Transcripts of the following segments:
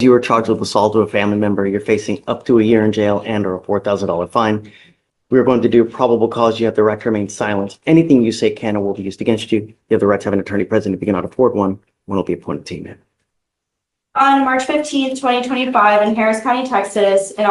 You are charged with assault of a family member. You're facing up to a year in jail and or a $4,000 fine. We are going to do probable cause. You have the right to remain silent. Anything you say can or will be used against you. You have the right to have an attorney present. If you cannot afford one will be appointed to you. On March 15th, 2025, in Harris County, Texas, an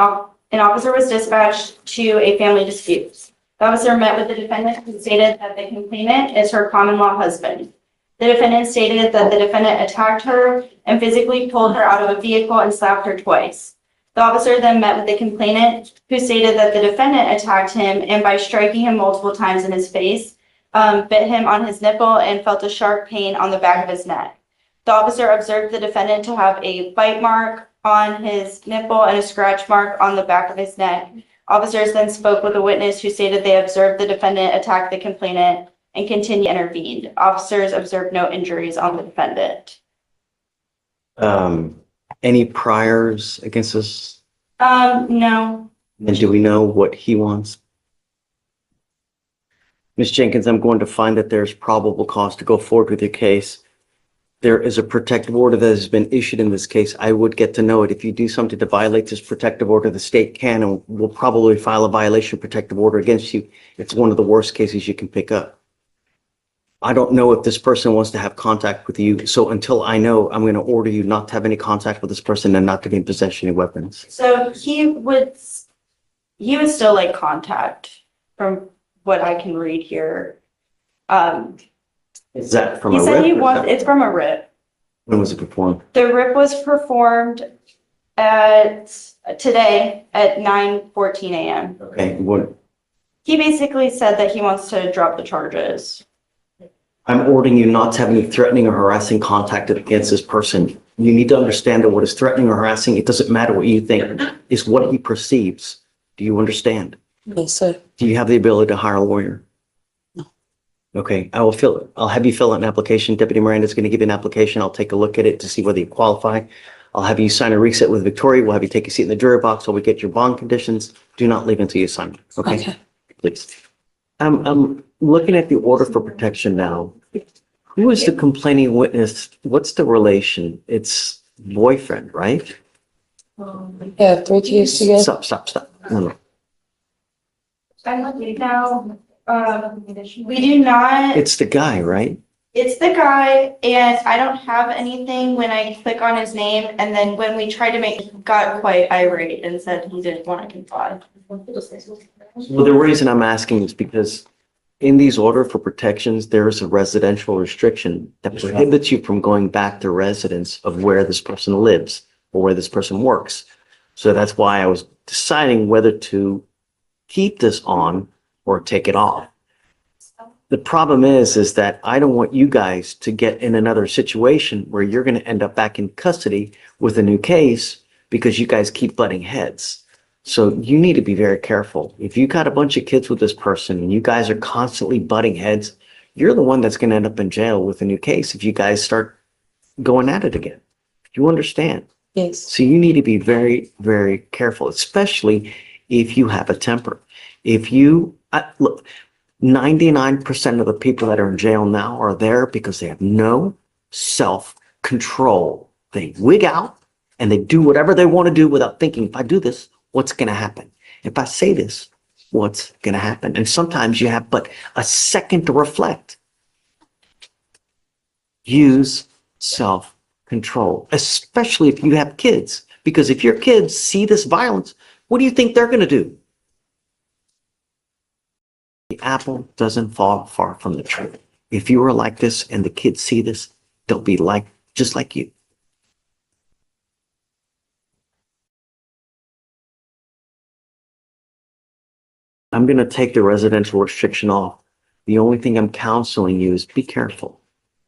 officer was dispatched to a family dispute. The officer met with the defendant who stated that the complainant is her common-law husband. The defendant stated that the defendant attacked her and physically pulled her out of a vehicle and slapped her twice. The officer then met with the complainant who stated that the defendant attacked him and by striking him multiple times in his face, bit him on his nipple and felt a sharp pain on the back of his neck. The officer observed the defendant to have a bite mark on his nipple and a scratch mark on the back of his neck. Officers then spoke with a witness who stated they observed the defendant attack the complainant and continued to intervene. Officers observed no injuries on the defendant. Any priors against us? No. And do we know what he wants? Ms. Jenkins, I'm going to find that there's probable cause to go forward with your case. There is a protective order that has been issued in this case. I would get to know it. If you do something to violate this protective order, the state can and will probably file a violation protective order against you. It's one of the worst cases you can pick up. I don't know if this person wants to have contact with you. So until I know, I'm going to order you not to have any contact with this person and not to be in possession of weapons. So he would still like contact from what I can read here. Is that from He a said rip? he wants, it's from a RIP. When was it performed? The RIP was performed today at 9:14 a.m. Okay, what? He basically said that he wants to drop the charges. I'm ordering you not to have any threatening or harassing contact against this person. You need to understand that what is threatening or harassing, it doesn't matter what you think, is what he perceives. Do you understand? Yes, sir. Do you have the ability to hire a lawyer? No. Okay, I'll have you fill out an application. Deputy Miranda is going to give you an application. I'll take a look at it to see whether you qualify. I'll have you sign a reset with Victoria. We'll have you take a seat in the jury box while we get your bond conditions. Do not leave until you sign. Okay? Please. I'm looking at the order for protection now. Who is the complaining witness? What's the relation? It's boyfriend, right? Yeah, 3 kids together. Stop. No. I'm looking now. We do not. It's the guy, right? It's the guy, and I don't have anything when I click on his name. And then when we tried to he got quite irate and said he didn't want to comply. Well, the reason I'm asking is because in these order for protections, there is a residential restriction that prohibits you from going back to residence of where this person lives or where this person works. So that's why I was deciding whether to keep this on or take it off. The problem is that I don't want you guys to get in another situation where you're going to end up back in custody with a new case because you guys keep butting heads. So you need to be very careful. If you got a bunch of kids with this person and you guys are constantly butting heads, you're the one that's going to end up in jail with a new case if you guys start going at it again. You understand? Yes. So you need to be very, very careful, especially if you have a temper. If you, look, 99% of the people that are in jail now are there because they have no self-control. They wig out and they do whatever they want to do without thinking, if I do this, what's going to happen? If I say this, what's going to happen? And sometimes you have but a second to reflect. Use self-control, especially if you have kids. Because if your kids see this violence, what do you think they're going to do? The apple doesn't fall far from the tree. If you are like this and the kids see this, they'll be just like you. I'm going to take the residential restriction off. The only thing I'm counseling you is be careful,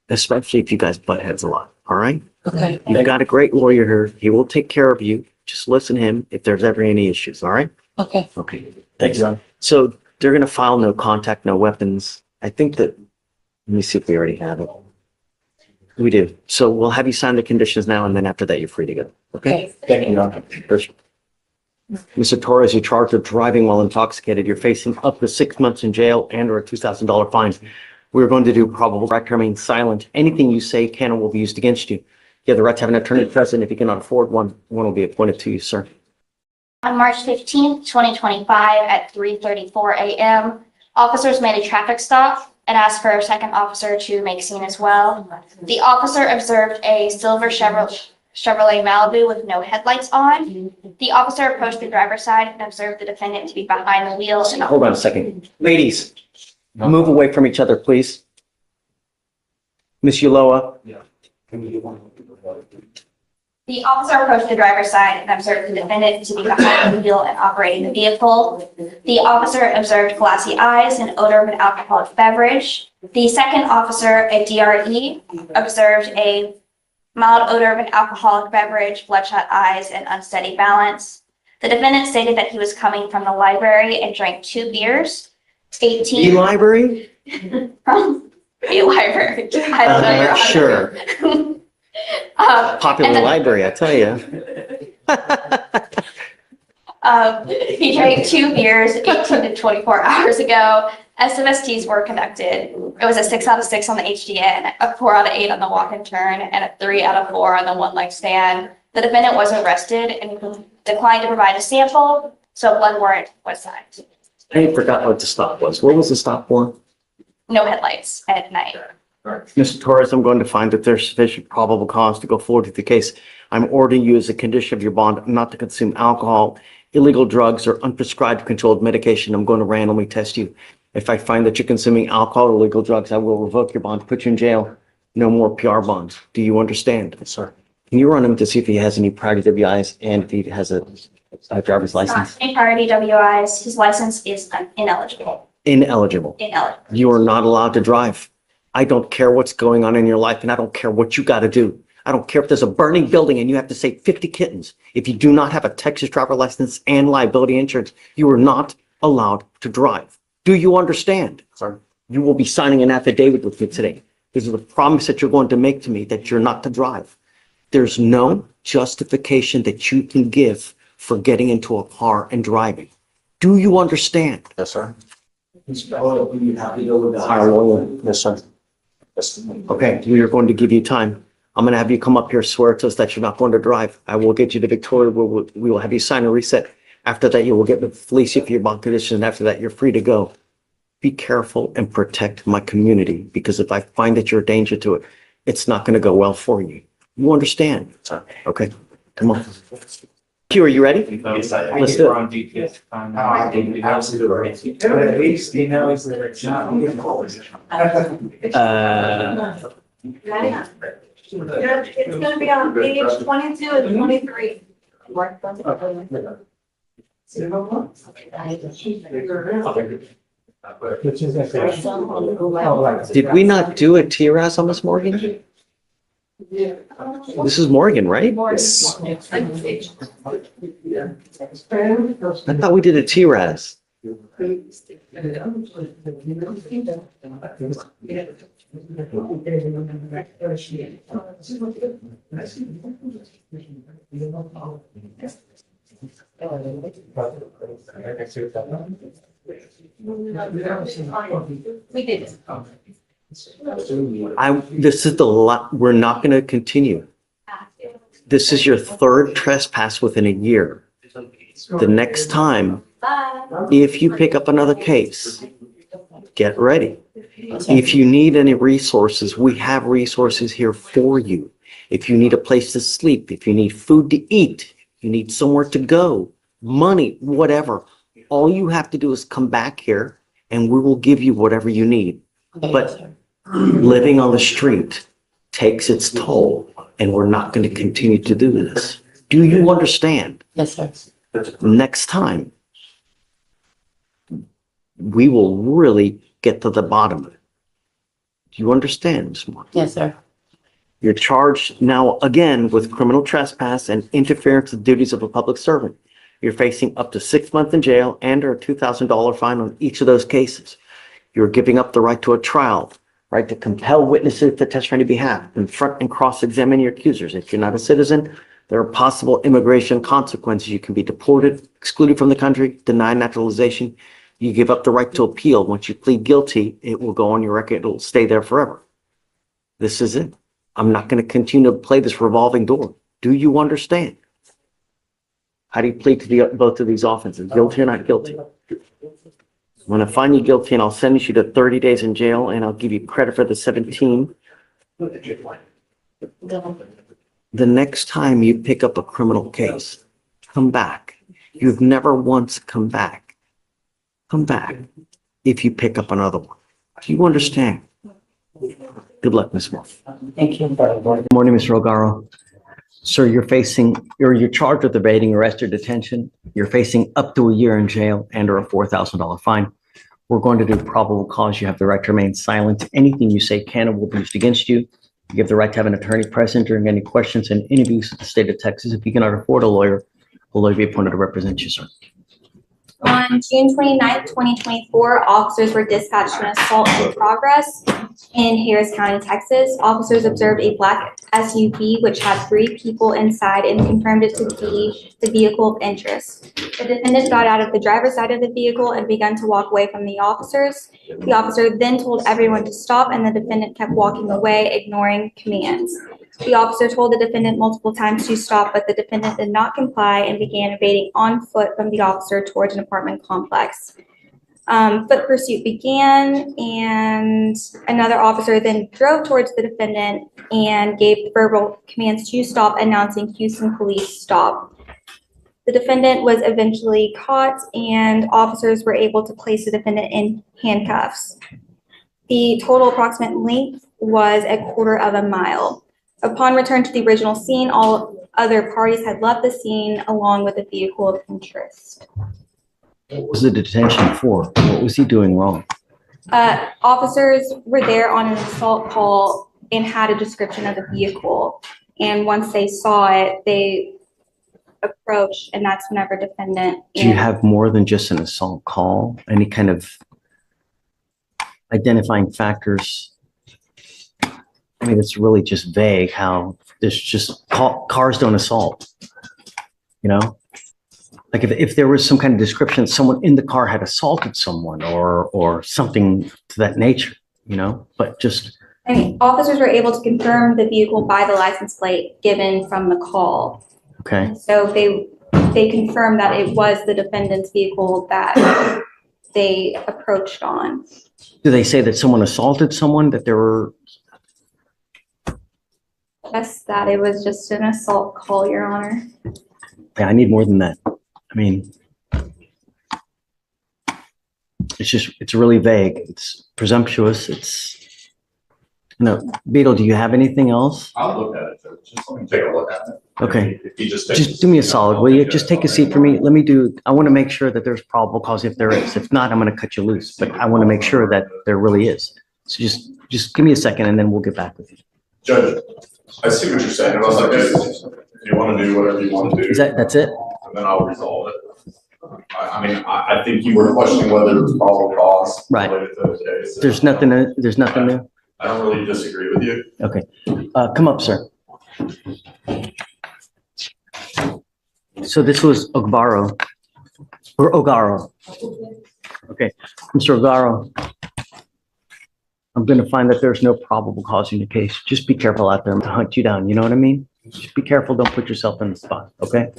especially if you guys butt heads a lot. All right? Okay. You've got a great lawyer here. He will take care of you. Just listen to him if there's ever any issues. All right? Okay. Okay. Thanks, John. So they're going to file no contact, no weapons. I think that, let me see if we already have it. We do. So we'll have you sign the conditions now, and then after that, you're free to go. Okay? Thank you, John. Mr. Torres, you're charged with driving while intoxicated. You're facing up to 6 months in jail and or a $2,000 fine. We're going to do probable right to remain silent. Anything you say can or will be used against you. You have the right to have an attorney present. If you cannot afford one, one will be appointed to you, sir. On March 15th, 2025 at 3:34 a.m., officers made a traffic stop and asked for a second officer to make scene as well. The officer observed a silver Chevrolet Malibu with no headlights on. The officer approached the driver's side and observed the defendant to be behind the wheel. Hold on a second. Ladies, move away from each other, please. Miss Uloa, The officer approached the driver's side and observed the defendant to be behind the wheel and operating the vehicle. The officer observed glassy eyes and odor of an alcoholic beverage. The second officer, a DRE, observed a mild odor of an alcoholic beverage, bloodshot eyes, and unsteady balance. The defendant stated that he was coming from the library and drank 2 beers, 18 the library? from a library. I don't know. Your Honor. Sure. Popular and then- library, I tell you. He drank 2 beers 18 to 24 hours ago. SMSTs were conducted. It was a 6 out of 6 on the HDN, a 4 out of 8 on the walk and turn, and a 3 out of 4 on the one leg stand. The defendant was arrested and declined to provide a sample, so a blood warrant was signed. I forgot what the stop was. What was the stop for? No headlights at night. Mr. Torres, I'm going to find that there's sufficient probable cause to go forward with the case. I'm ordering you as a condition of your bond not to consume alcohol, illegal drugs, or unprescribed controlled medication. I'm going to randomly test you. If I find that you're consuming alcohol or illegal drugs, I will revoke your bond, put you in jail. No more PR bonds. Do you understand? Yes, sir. Can you run him to see if he has any prior WIs and if he has a driver's license? Not any priority WIs. His license is ineligible. Ineligible. Ineligible. You are not allowed to drive. I don't care what's going on in your life, and I don't care what you got to do. I don't care if there's a burning building and you have to save 50 kittens. If you do not have a Texas driver license and liability insurance, you are not allowed to drive. Do you understand? Sir. You will be signing an affidavit with me today. This is a promise that you're going to make to me that you're not to drive. There's no justification that you can give for getting into a car and driving. Do you understand? Yes, sir. Our lawyer. Yes, sir. Okay, we are going to give you time. I'm going to have you come up here, swear to us that you're not going to drive. I will get you to Victoria. We will have you sign a reset. After that, you will get with Felicia for your bond condition. And after that, you're free to go. Be careful and protect my community, because if I find that you're a danger to it, it's not going to go well for you. You understand? Sir. Okay, come on. Q, are you ready? Yes, I Let's get do it. we're on GPS. Absolutely. But at least he knows that it's not. It's gonna be on page 22 and 23. Did we not do a TRAS on Miss Morgan? This is Morgan, right? I thought we did a TRAS. We did. This is the lot, we're not going to continue. This is your 3rd trespass within a year. The next time, Bye. if you pick up another case, get ready. If you need any resources, we have resources here for you. If you need a place to sleep, if you need food to eat, you need somewhere to go, money, whatever, all you have to do is come back here and we will give you whatever you need. Okay, But- yes, sir. Living on the street takes its toll, and we're not going to continue to do this. Do you understand? Yes, sir. Next time, we will really get to the bottom of it. Do you understand, Ms. Moore? Yes, sir. You're charged now again with criminal trespass and interference with duties of a public servant. You're facing up to 6 months in jail and or a $2,000 fine on each of those cases. You're giving up the right to a trial, right to compel witnesses to testify on your behalf, confront and cross-examine your accusers. If you're not a citizen, there are possible immigration consequences. You can be deported, excluded from the country, denied naturalization. You give up the right to appeal. Once you plead guilty, it will go on your record. It will stay there forever. This is it. I'm not going to continue to play this revolving door. Do you understand? How do you plead to both of these offenses? Guilty or not guilty? I'm going to find you guilty and I'll sentence you to 30 days in jail and I'll give you credit for the 17. The next time you pick up a criminal case, come back. You've never once come back. Come back if you pick up another one. Do you understand? Good luck, Ms. Moore. Thank you. Good morning, Mr. Ogaro. Sir, you're charged with evading arrest or detention. You're facing up to a year in jail and or a $4,000 fine. We're going to do probable cause. You have the right to remain silent. Anything you say can and will be used against you. You have the right to have an attorney present during any questions and interviews with the state of Texas. If you cannot afford a lawyer will be appointed to represent you, sir. On June 29th, 2024, officers were dispatched to an assault in progress in Harris County, Texas. Officers observed a black SUV which had 3 people inside and confirmed it to be the vehicle of interest. The defendant got out of the driver's side of the vehicle and began to walk away from the officers. The officer then told everyone to stop and the defendant kept walking away, ignoring commands. The officer told the defendant multiple times to stop, but the defendant did not comply and began evading on foot from the officer towards an apartment complex. Foot pursuit began, and another officer then drove towards the defendant and gave verbal commands to stop, announcing Houston police stop. The defendant was eventually caught, and officers were able to place the defendant in handcuffs. The total approximate length was 1/4 mile. Upon return to the original scene, all other parties had left the scene along with a vehicle of interest. What was the detention for? What was he doing wrong? Officers were there on an assault call and had a description of the vehicle. And once they saw it, they approached, and that's whenever defendant. Do you have more than just an assault call? Any kind of identifying factors? I mean, it's really just vague how there's just cars don't assault, you know? Like if there was some kind of description, someone in the car had assaulted someone or something to that nature, you know, but just. I mean, officers were able to confirm the vehicle by the license plate given from the call. Okay. So they confirmed that it was the defendant's vehicle that they approached on. Do they say that someone assaulted someone, that there were? Just that it was just an assault call, Your Honor. Yeah, I need more than that. I mean, it's really vague. It's presumptuous. It's, Beetle, do you have anything else? I'll look at it, just let me take a look at it. Okay. If you just Just do me a solid, will you? Just take a seat for me. I want to make sure that there's probable cause if there is. If not, I'm going to cut you loose, but I want to make sure that there really is. So just give me a second and then we'll get back with you. Judge, I see what you're saying, and I was like, if you want to do whatever you want to do. That's it? And then I'll resolve it. I think you were questioning whether it was probable cause. Right. Related to the case. There's nothing new? I don't really disagree with you. Okay. Come up, sir. So this was Ogaro. Or Ogaro. Okay, Mr. Ogaro. I'm gonna find that there's no probable cause in your case. Just be careful out there to hunt you down, you know what I mean? Just be careful, don't put yourself in the spot, okay?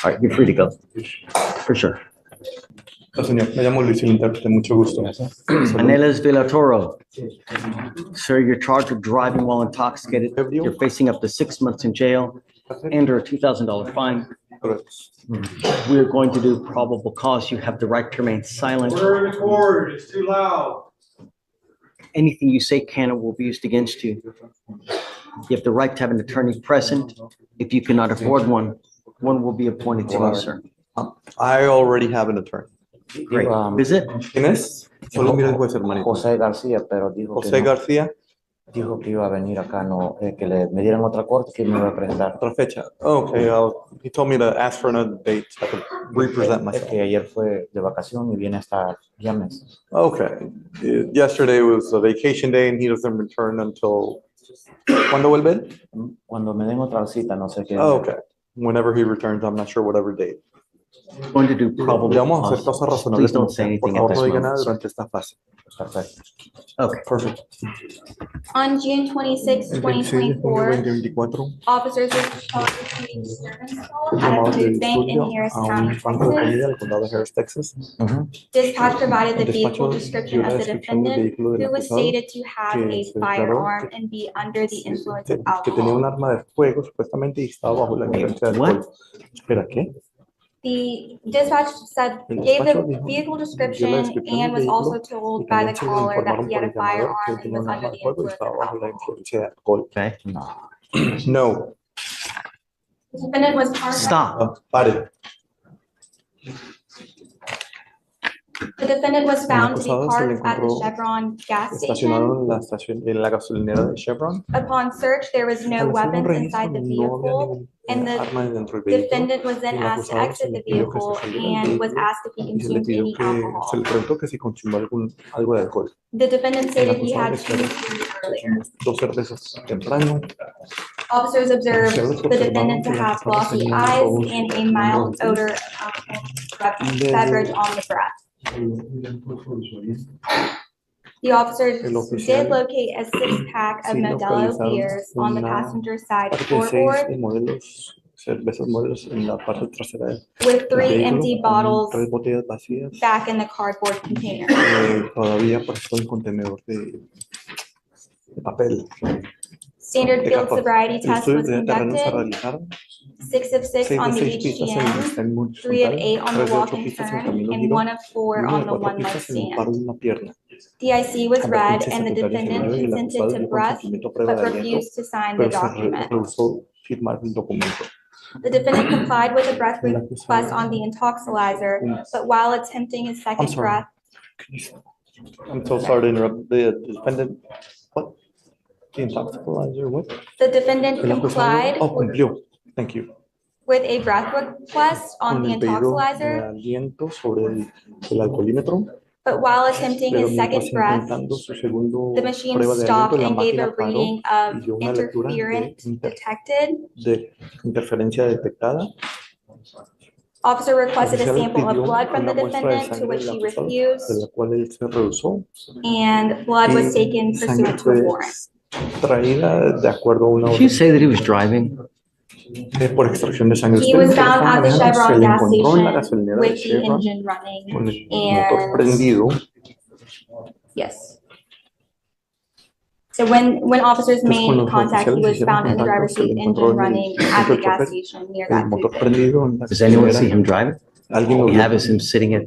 All right, you're free to go. For sure. Señor, me llamo Luis, el intérprete, mucho gusto. Anelas de la Toro. Sir, you're charged with driving while intoxicated. You're facing up to 6 months in jail and or a $2,000 fine. We're going to do probable cause. You have the right to remain silent. We're in court, it's too loud. Anything you say can and will be used against you. You have the right to have an attorney present. If you cannot afford one, one will be appointed to you, sir. I already have an attorney. Great. Is it? ¿Quién es? Solo mira el juez, hermanito. José García, pero dijo que José no, García, dijo que iba a venir acá, no, que me dieran otra corte que me iba a presentar. otra fecha. Okay, he told me to ask for another date so I could represent Es myself. que ayer fue de vacación y viene hasta viernes. Okay. Yesterday was a vacation day and he doesn't return until, ¿cuándo vuelve? Cuando me den otra cita, no sé qué. Okay. Whenever he returns, I'm not sure whatever date. Going to do probable Le vamos a hacer cause. cosas razonables. Please don't say anything Por at favor, this no diga nada moment. durante esta fase. Perfecto. Okay. Perfect. On June 26, El 26 de junio 2024, 2024, officers responded to a disturbance call at a llamados de food bank in disturbio Harris a un County, banco de Texas. comida del condado de Harris, Texas. Dispatch provided El the vehicle despacho description dio la of the descripción del defendant, vehículo del who was acusado stated to have que a se declaró firearm and be under the influence of que tenía un alcohol. arma de fuego supuestamente y estaba bajo la influencia de alcohol. Espera, ¿qué? The dispatch said, El gave despacho the dijo- vehicle dio la description descripción and del was also vehículo told y by the también se le caller that informaron he por had a el llamador firearm que and tenía was un under arma de the fuego y influence estaba of bajo la alcohol. influencia de alcohol. Okay. No. The defendant was parked. Stop. Pare. The defendant was found to be acusado se le parked at the encontró Chevron gas station. Estacionaron en la gasolinera de Chevron. Upon search, there was no Al hacer un weapons registro, inside the no había vehicle, and ningún the arma dentro del vehículo. defendant was then Y el asked to acusado exit se the le pidió que se vehicle saliera del and was vehículo asked if he y se le consumed pidió any que se le alcohol. preguntó que si consumió algo de alcohol. The defendant stated he acusado had two declaró beers earlier. Dos cervezas temprano. Officers observed Oficiales the defendant to observaron que la have persona glossy tenía eyes ojos and a mild blandos. odor of alcoholic beverage on the breath. The officers El oficial did locate a six-pack of sí Modelo localizaron beers on the una passenger side parte de 6 de floorboard modelos, cervezas modelos en la parte trasera del with 3 vehículo, empty con bottles 3 botellas vacías back in the cardboard container. todavía apareció el contenedor de papel. Standard de field cartón. sobriety El test estudio was de terreno se conducted, realizaron. 6 of 6 6 on de the 6 pistas en el HDM, sistema 3 of 8 on the 3 de 8 walk and pistas en turn, camino and giro 1 of 4 y 1 on de the 4 one-leg pistas en el stand. paro de una pierna. DIC was La read pinche and the secretaria se defendant leyó y el consented acusado to dio breath consentimiento a prueba but de aliento, refused to sign the pero se document. rehusó firmar el documento. The defendant complied with the breath El request acusado- on the intoxilizer, but while attempting his I'm second sorry. breath, I'm so sorry to interrupt. The defendant, what? The intoxicalizer, what? the defendant El acusado, complied cumplió. Thank you. with a breath request on Con the el pedido de intoxilizer, aliento sobre el alcoholímetro, but while attempting pero his mientras second breath, intentando su segundo the machine prueba de stopped aliento, la and gave máquina a paró reading y of dio una lectura interference detected. de interferencia detectada. Officer requested a Oficial sample of pidió blood from the una muestra de defendant, to sangre which del he acusado, de refused, la cual él se rehusó. and blood was Y taken sangre pursuant to a fue warrant. traída de acuerdo a una Did you orden say that he was driving? por extracción de sangre. He Usted was dijo que found estaba at the manejando, se Chevron le gas encontró en la station gasolinera de with the Chevron engine running, con el motor and prendido. yes. So when officers Entonces, made cuando los contact, he oficiales was hicieron found in the contacto, driver's se le seat, encontró engine en el running at asiento the del gas chofer, station near el that food motor bank. prendido en la Does anyone see gasolinera. him driving? Alguien All lo we vio. have is him sitting at,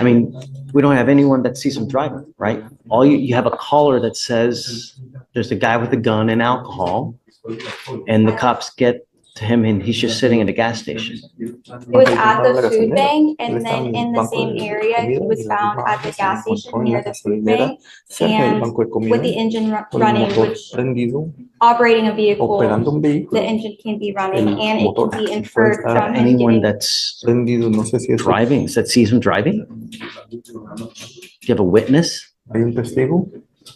I mean, we don't have anyone that sees him driving, right? All you have a caller that says there's a guy with a gun and alcohol, and the cops get to him and he's just sitting at a gas station. He was at the food bank, and then in the banco same de area, he comida, was y la found misma at the área se le gas encontró station en near la the food gasolinera, bank, cerca del and banco de comida, with the engine con el running, motor which prendido, operating a vehicle, operando un the vehículo engine can be running, El and it motor can be puede inferred estar from him Anyone getting. that's prendido. No sé si es driving, that sees him driving? Do you have a witness? ¿Hay un testigo?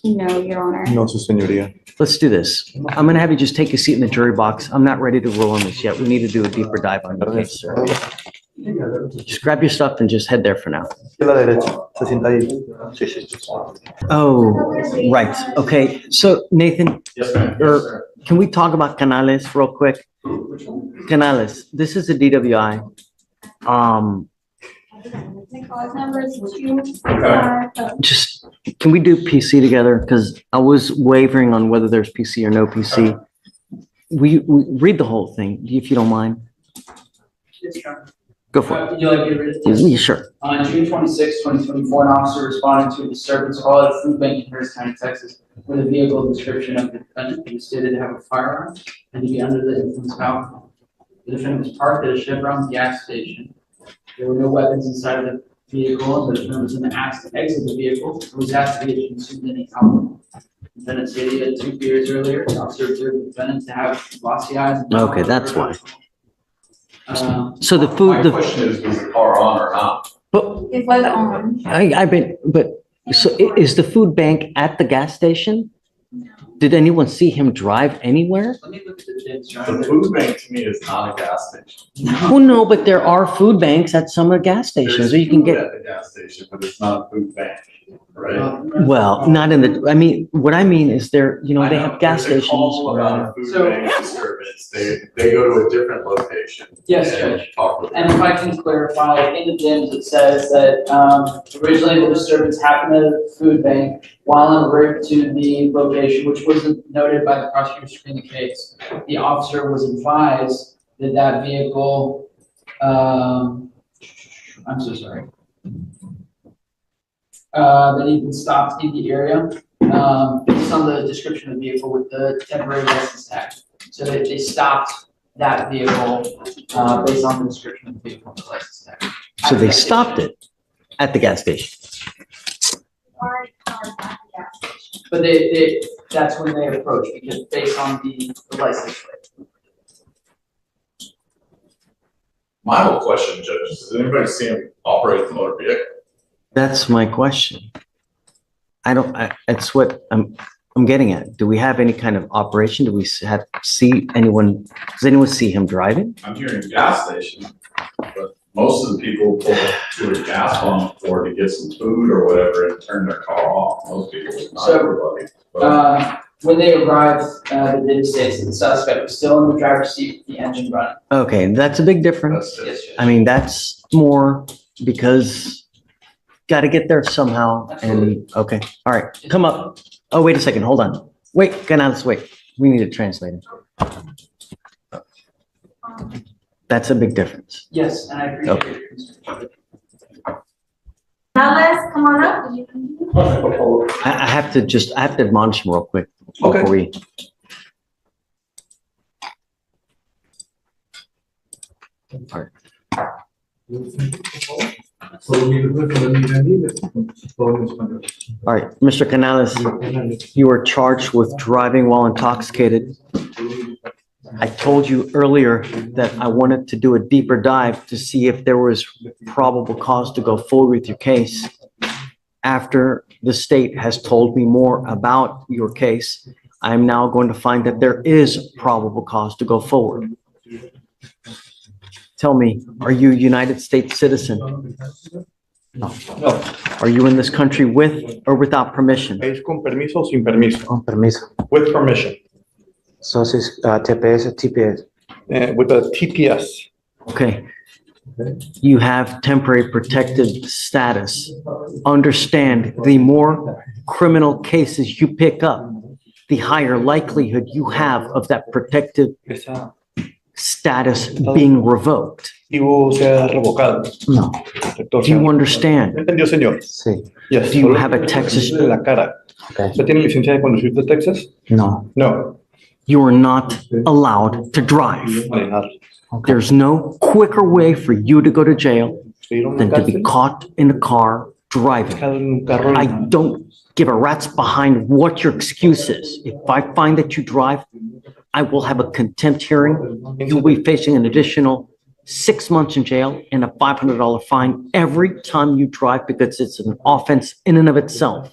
No, Your Honor. No, su señoría. Let's do this. I'm gonna have you just take a seat in the jury box. I'm not ready to rule on this yet. We need to do a deeper dive on the case, sir. Just grab your stuff and just head there for now. A la derecha, se sienta ahí. Sí, sí. Oh, right. Okay. So Nathan, Yes, ma'am. or can we talk about Canales real quick? Canales, this is a DWI. Clause numbers 2, Just, can we do PC together? Because I was wavering on whether there's PC or no PC. We read the whole thing, if you don't mind. Go for it. Would you like me to read it? Yeah, sure. On June 26, 2024, an officer responded to a disturbance call at a food bank in Harris County, Texas, with a vehicle description of the defendant who stated to have a firearm and to be under the influence of alcohol. The defendant was parked at a Chevron gas station. There were no weapons inside of the vehicle, and the defendant was then asked to exit the vehicle and was asked if he had consumed any alcohol. The defendant stated he had 2 beers earlier. The officer observed the defendant to have glossy eyes. and- Okay, that's why. So the My food, the, question is, was the car on or not? but it was on. I've been, but, so is the food bank at the gas station? Did anyone see him drive anywhere? Let me look at the dates. The food bank to me is not a gas station. Well, no, but there are food banks at some of the gas stations, There's or you can food get, at the gas station, but it's not a food bank. right? Well, not in the, I mean, what I mean is there, you know, I they know, have gas there's a stations. call about a food So- bank disturbance, they go to a different location. Yes, and Judge. Talk with And them. if I can clarify, in the DIMS, it says that, originally the disturbance happened at a food bank while en route to the location, which wasn't noted by the prosecutor screening the case. The officer was advised that that vehicle, I'm so sorry. That he'd been stopped in the area, based on the description of the vehicle with the temporary license tag. So they stopped that vehicle, based on the description of the vehicle and the license tag. So they stopped it at the gas station. But that's when they approached, because based on the license plate. My whole question, Judge, is, does anybody see him operate the motor vehicle? That's my question. It's what I'm getting at. Do we have any kind of operation? Do we see anyone, does anyone see him driving? I'm hearing gas station, but most of the people pull to a gas pump or to get some food or whatever and turn their car off. Most people, not So, everybody. But When they arrived, the DIM states that the suspect was still in the driver's seat, with the engine running. Okay, that's a big difference. that's Yes, it. Judge. I mean, that's more because got to get there somehow. And, okay, all right, come up. Oh, wait a second, hold on. Wait, Canales, wait. We need a translator. That's a big difference. Yes, and I appreciate your concern. Nales, come on up. I have to admonish him real quick before Okay. we. All right. All right, Mr. Canales, you are charged with driving while intoxicated. I told you earlier that I wanted to do a deeper dive to see if there was probable cause to go forward with your case. After the state has told me more about your case, I'm now going to find that there is probable cause to go forward. Tell me, are you a United States citizen? No, Are you in this country with or without permission? es con permiso o sin permiso. Con permiso. With permission, Entonces, TPS, TPS. with a TPS. Okay. You have temporary protected status. Understand, the more criminal cases you pick up, the higher likelihood you have of that protective Esa status being revoked. activo sea revocado. No. Protector Do you sea- understand? ¿Entendió, señor? Sí. Yes. Do you Solo have a Texas- en la cara. Okay. ¿Usted tiene licencia de conducir de Texas? No. No. You are not allowed to drive. Manejar. There's no quicker way for you to go to jail Ir a una than to be cárcel, caught in a car driving. en un carro. I don't give a rat's behind what your excuse is. If I find that you drive, I will have a contempt hearing. You'll be facing an additional 6 months in jail and a $500 fine every time you drive because it's an offense in and of itself.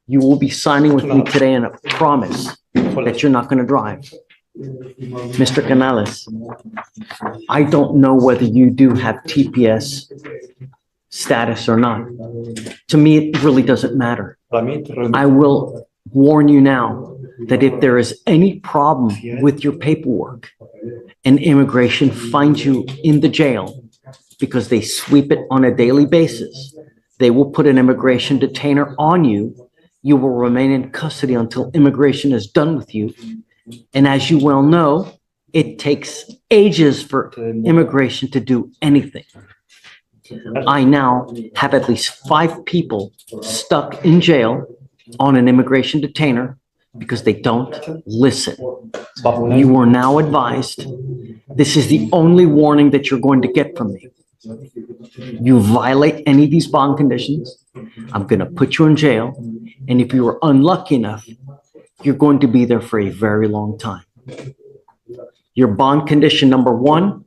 You will be signing with me today in a promise that you're not going to drive. Mr. Canales, I don't know whether you do have TPS status or not. To me, it really doesn't matter. Para mí, I will warn you now that if there is any problem with your paperwork and immigration finds you in the jail because they sweep it on a daily basis, they will put an immigration detainer on you. You will remain in custody until immigration is done with you. And as you well know, it takes ages for immigration to do anything. I now have at least 5 people stuck in jail on an immigration detainer because they don't listen. bajo una You are now advised, this is the only warning that you're going to get from me. You violate any of these bond conditions, I'm going to put you in jail. And if you are unlucky enough, you're going to be there for a very long time. Your bond condition number 1,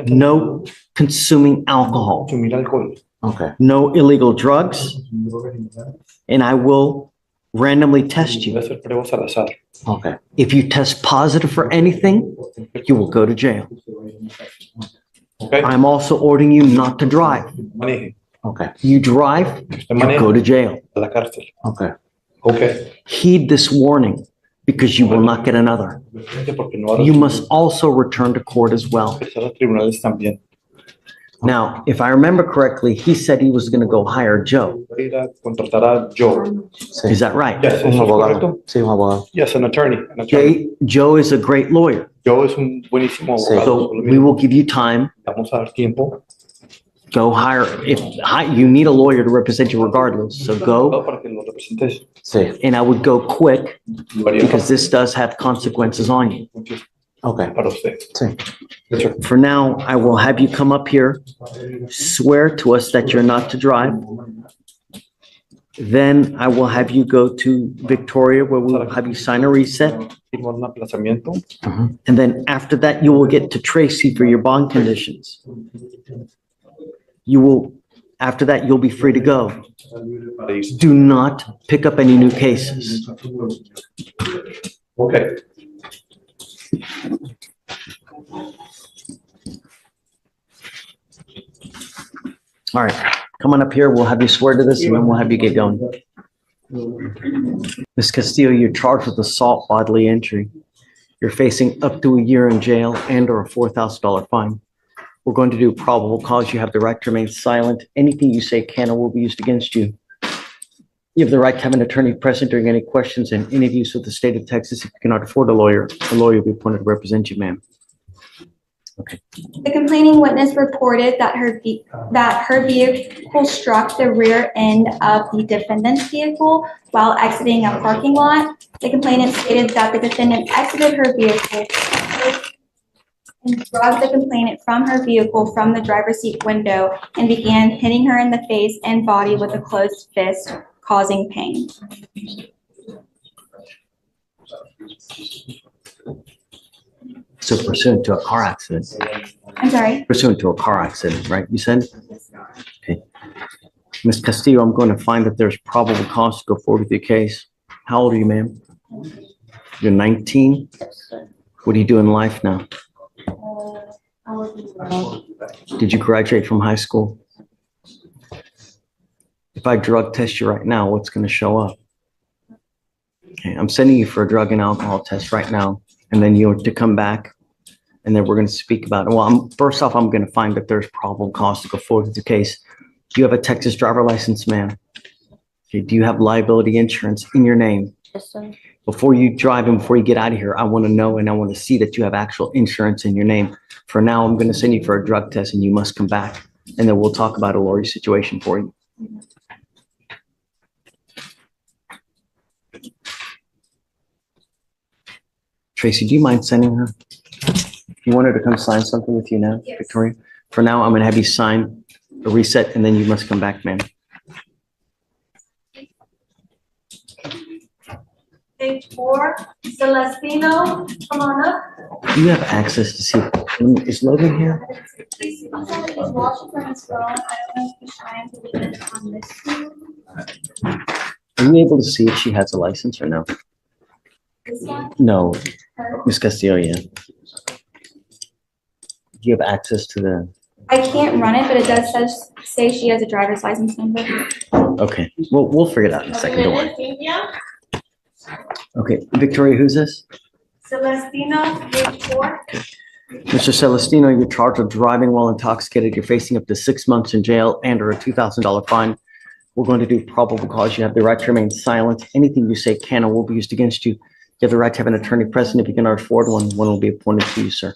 no consuming alcohol, consumir alcohol. Okay. no illegal drugs, and I will randomly test you. Voy a hacer pruebas al azar. Okay. If you test positive for anything, you will go to jail. Okay. I'm also ordering you not to drive. Maneje. Ok, You drive, Usted you maneja go to jail. a la cárcel. ok. Ok. Heed this warning because you will not get another. Porque no va a You must also return to court as well. regresar a los tribunales también. Now, if I remember correctly, he said he was going to go hire Joe. Va a ir a contratar a Joe. Sí. Is that right? Yes, Un ¿eso es abogado. correcto? Sí, un abogado. Yes, an attorney. An attorney. Joe is a great lawyer. Joe es un buenísimo Sí. abogado. So we will give you time. Vamos a dar tiempo Go hire, you need a lawyer to represent you regardless. So go, para que lo representes. Sí, and I would go quick Lo haría because this does have consequences on you. ok. para usted. Sí. De hecho, For now, I will have you come up here, swear to us that you're not to drive. Then I will have you go to Victoria, where we'll have you sign a reset. firmar un aplazamiento. And then after that, you will get to Tracy for your bond conditions. After that, you'll be free to go. Para irse. Do not pick up any new cases. Ok. All right, come on up here. We'll have you swear to this and then we'll have you get going. Ms. Castillo, you're charged with assault bodily injury. You're facing up to a year in jail and or a $4,000 fine. We're going to do probable cause. You have the right to remain silent. Anything you say can or will be used against you. You have the right to have an attorney present during any questions and interviews with the state of Texas. If you cannot afford a lawyer will be appointed to represent you, ma'am. The complaining witness reported that her vehicle struck the rear end of the defendant's vehicle while exiting a parking lot. The complainant stated that the defendant exited her vehicle and dragged the complainant from her vehicle from the driver's seat window and began hitting her in the face and body with a closed fist, causing pain. So pursuant to a car accident, I'm sorry. pursuant to a car accident, right? You said? Okay. Ms. Castillo, I'm going to find that there's probable cause to go forward with your case. How old are you, ma'am? You're 19? What do you do in life now? Did you graduate from high school? If I drug test you right now, what's going to show up? Okay, I'm sending you for a drug and alcohol test right now, and then you're to come back, and then we're going to speak about it. Well, first off, I'm going to find that there's probable cause to go forward with the case. Do you have a Texas driver license, ma'am? Okay, do you have liability insurance in your name? Yes, sir. Before you drive and before you get out of here, I want to know and I want to see that you have actual insurance in your name. For now, I'm going to send you for a drug test and you must come back, and then we'll talk about a lawyer situation for you. Tracy, do you mind sending her? You want her to come sign something with you now, Yes. Victoria? For now, I'm going to have you sign a reset and then you must come back, ma'am. Page 4, Celestino, come on up. Do you have access to see, is Logan here? He's watching from his phone. I don't know if he's trying to get it on this screen. Are you able to see if she has a license or no? This one, No, her. Ms. Castillo, yeah. Do you have access to the, I can't run it, but it does say she has a driver's license number. okay, we'll figure it out in a second, don't worry. Okay, Victoria, who's this? Celestino, page 4. Mr. Celestino, you're charged with driving while intoxicated. You're facing up to 6 months in jail and or a $2,000 fine. We're going to do probable cause. You have the right to remain silent. Anything you say can or will be used against you. You have the right to have an attorney present. If you cannot afford one will be appointed to you, sir.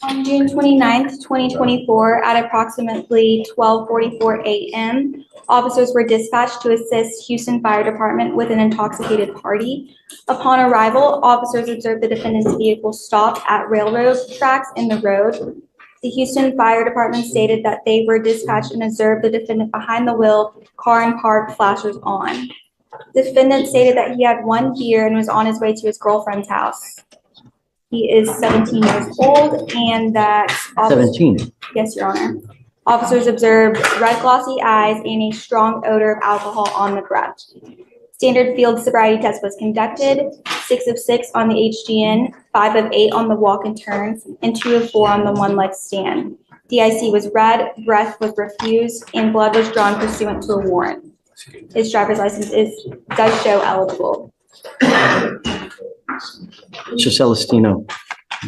On June 29th, 2024, at approximately 12:44 a.m., officers were dispatched to assist Houston Fire Department with an intoxicated party. Upon arrival, officers observed the defendant's vehicle stop at railroad tracks in the road. The Houston Fire Department stated that they were dispatched and observed the defendant behind the wheel, car and parked, flashers on. The defendant stated that he had one beer and was on his way to his girlfriend's house. He is 17 years old and that. 17. Yes, Your Honor. Officers observed red glossy eyes and a strong odor of alcohol on the breath. Standard field sobriety test was conducted, 6 of 6 on the HGN, 5 of 8 on the walk and turn, and 2 of 4 on the one-leg stand. DIC was read, breath was refused, and blood was drawn pursuant to a warrant. His driver's license does show eligible. Mr. Celestino,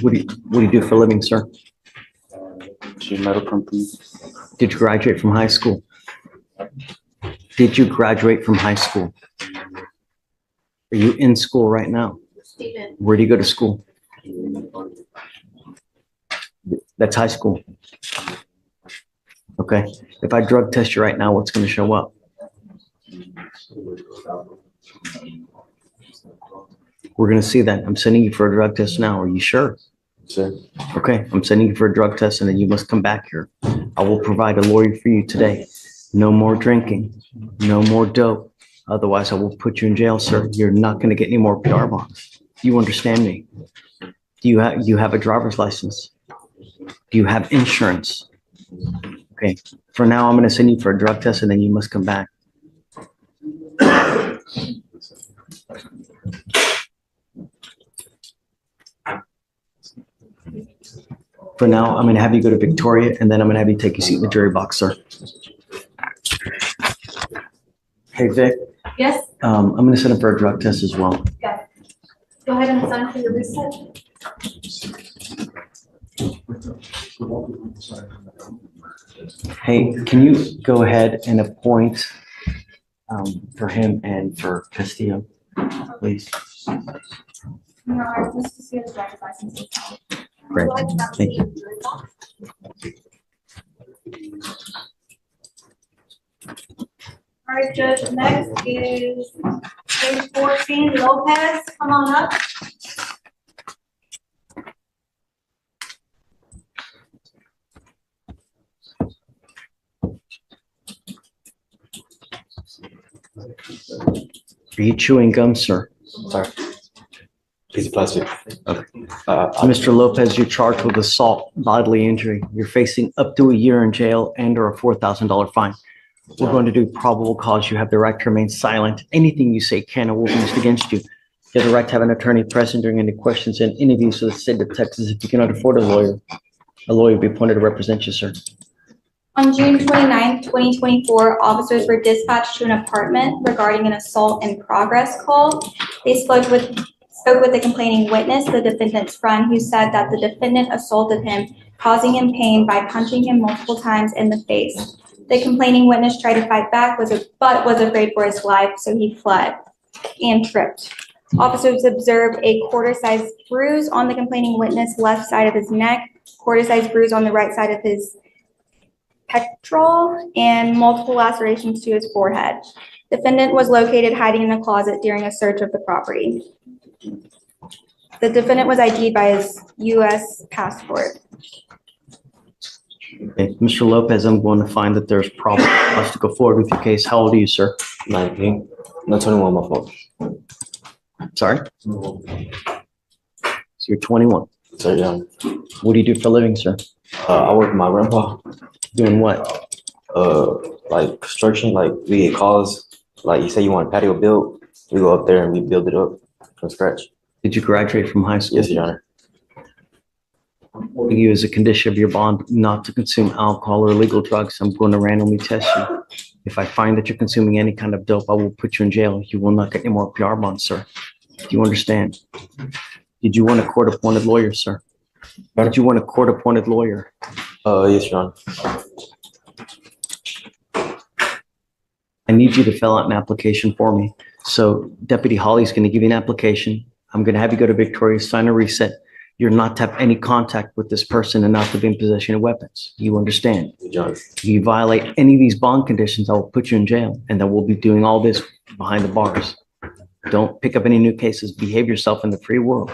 what do you do for a living, sir? Metal company. Did you graduate from high school? Did you graduate from high school? Are you in school right now? Where do you go to school? That's high school. Okay. If I drug test you right now, what's going to show up? We're going to see that. I'm sending you for a drug test now. Are you sure? Sir. Okay. I'm sending you for a drug test and then you must come back here. I will provide a lawyer for you today. No more drinking. No more dope. Otherwise, I will put you in jail, sir. You're not going to get any more PR bonds. Do you understand me? Do you have a driver's license? Do you have insurance? Okay. For now, I'm going to send you for a drug test and then you must come back. For now, I'm going to have you go to Victoria and then I'm going to have you take your seat in the jury box, sir. Hey, Vic. Yes, I'm going to send him for a drug test as well. go ahead and sign for your reset. Hey, can you go ahead and appoint for him and for Castillo, please? No, just to see his driver's license. Great, thank you. All right, Judge, next is page 14, Lopez, come on up. Are you chewing gum, sir? Sorry. Piece of plastic. Mr. Lopez, you're charged with assault, bodily injury. You're facing up to a year in jail and or a $4,000 fine. We're going to do probable cause. You have the right to remain silent. Anything you say can or will be used against you. You have the right to have an attorney present during any questions and interviews for the state of Texas. If you cannot afford a lawyer will be appointed to represent you, sir. On June 29th, 2024, officers were dispatched to an apartment regarding an assault in progress call. They spoke with the complaining witness, the defendant's friend, who said that the defendant assaulted him, causing him pain by punching him multiple times in the face. The complaining witness tried to fight back, but was afraid for his life, so he fled and tripped. Officers observed a quarter-sized bruise on the complaining witness' left side of his neck, quarter-sized bruise on the right side of his pectoral, and multiple lacerations to his forehead. Defendant was located hiding in a closet during a search of the property. The defendant was ID'd by his U.S. passport. Okay, Mr. Lopez, I'm going to find that there's probable cause to go forward with your case. How old are you, sir? 19. Not 21, my fault. Sorry? So you're 21. So young. What do you do for a living, sir? I work with my grandpa. Doing what? Like construction, like we get calls. Like you say you want a patio built, we go up there and we build it up from scratch. Did you graduate from high school? Yes, Your Honor. You as a condition of your bond not to consume alcohol or illegal drugs. I'm going to randomly test you. If I find that you're consuming any kind of dope, I will put you in jail. You will not get any more PR bonds, sir. Do you understand? Did you want a court-appointed lawyer, sir? Did you want a court-appointed lawyer? Yes, Your Honor. I need you to fill out an application for me. So Deputy Holly's going to give you an application. I'm going to have you go to Victoria, sign a reset. You're not to have any contact with this person and not to be in possession of weapons. You understand? Your Honor. If you violate any of these bond conditions, I will put you in jail, and then we'll be doing all this behind the bars. Don't pick up any new cases. Behave yourself in the free world.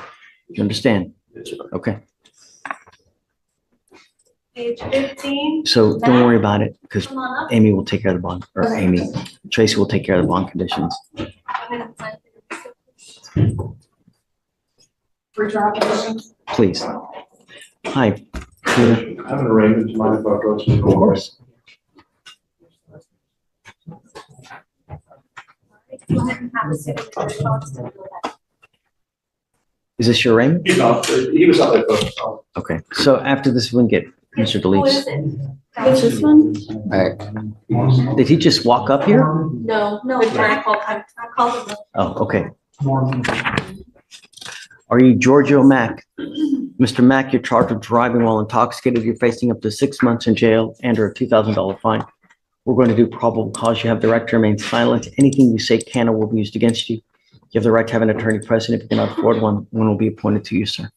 You understand? Yes, Your Honor. Okay. Page 15, So don't worry about it because come on up. Amy will take care of the bond, or Tracy will take care of the bond conditions. Go ahead and sign for your reset. For your application. Please. Hi. Peter. I have an arrangement, do you mind if I go to the Of course. Go ahead and have a seat for your thoughts. Is this your Raymond? He's off, he was out there first. Okay. So after this, we can get Mr. Who is Delise? it? What's this one? Did he just walk up here? No, No, I called him. Oh, okay. Are you Giorgio Mack? Mr. Mack, you're charged with driving while intoxicated. You're facing up to 6 months in jail and or a $2,000 fine. We're going to do probable cause. You have the right to remain silent. Anything you say can or will be used against you. You have the right to have an attorney present. If you cannot afford one will be appointed to you, sir.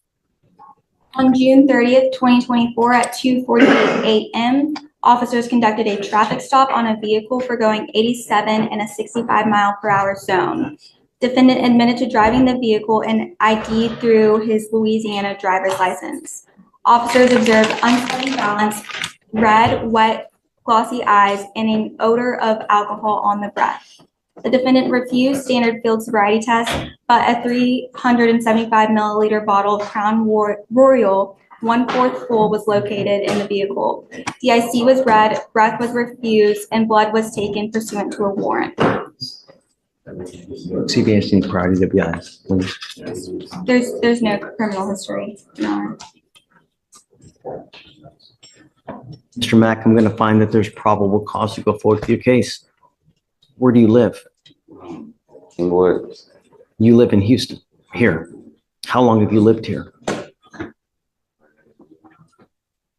On June 30th, 2024 at 2:48 a.m., officers conducted a traffic stop on a vehicle for going 87 in a 65-mile-per-hour zone. Defendant admitted to driving the vehicle and ID through his Louisiana driver's license. Officers observed unsteady balance, red, wet, glossy eyes, and an odor of alcohol on the breath. The defendant refused standard field sobriety tests, but a 375 milliliter bottle of Crown Royal 1/4 full was located in the vehicle. DIC was read, breath was refused, and blood was taken pursuant to a warrant. CBS needs priority WIs, please. There's no criminal history. No. Mr. Mack, I'm going to find that there's probable cause to go forward with your case. Where do you live? Inglewood, You live in Houston, here. How long have you lived here?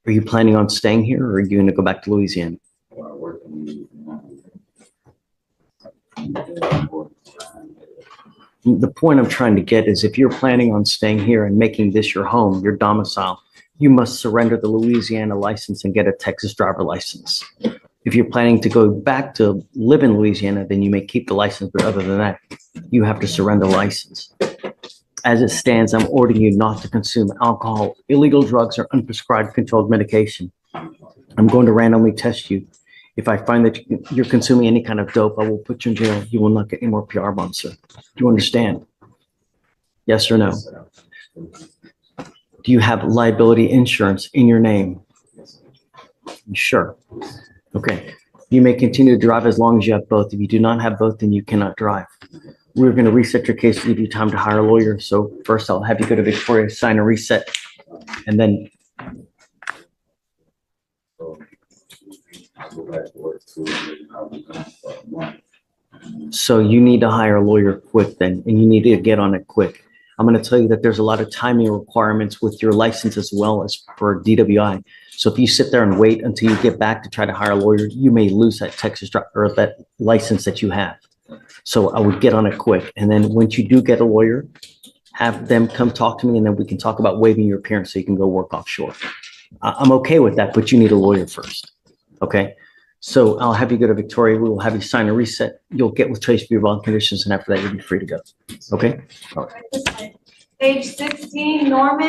Are you planning on staying here or are you going to go back to Louisiana? The point I'm trying to get is if you're planning on staying here and making this your home, your domicile, you must surrender the Louisiana license and get a Texas driver license. If you're planning to go back to live in Louisiana, then you may keep the license, but other than that, you have to surrender the license. As it stands, I'm ordering you not to consume alcohol, illegal drugs, or unprescribed controlled medication. I'm going to randomly test you. If I find that you're consuming any kind of dope, I will put you in jail. You will not get any more PR bonds, sir. Do you understand? Yes or no? Do you have liability insurance in your name? Sure. Okay. You may continue to drive as long as you have both. If you do not have both, then you cannot drive. We're going to reset your case to give you time to hire a lawyer. So first I'll have you go to Victoria, sign a reset, and then so you need to hire a lawyer quick then, and you need to get on it quick. I'm going to tell you that there's a lot of timing requirements with your license as well as for DWI. So if you sit there and wait until you get back to try to hire a lawyer, you may lose that Texas or that license that you have. So I would get on it quick. And then once you do get a lawyer, have them come talk to me and then we can talk about waiving your appearance so you can go work offshore. I'm okay with that, but you need a lawyer first. Okay. So I'll have you go to Victoria. We will have you sign a reset. You'll get with Trace for your bond conditions. And after that, you'll be free to go. Okay. Page 16, Norman.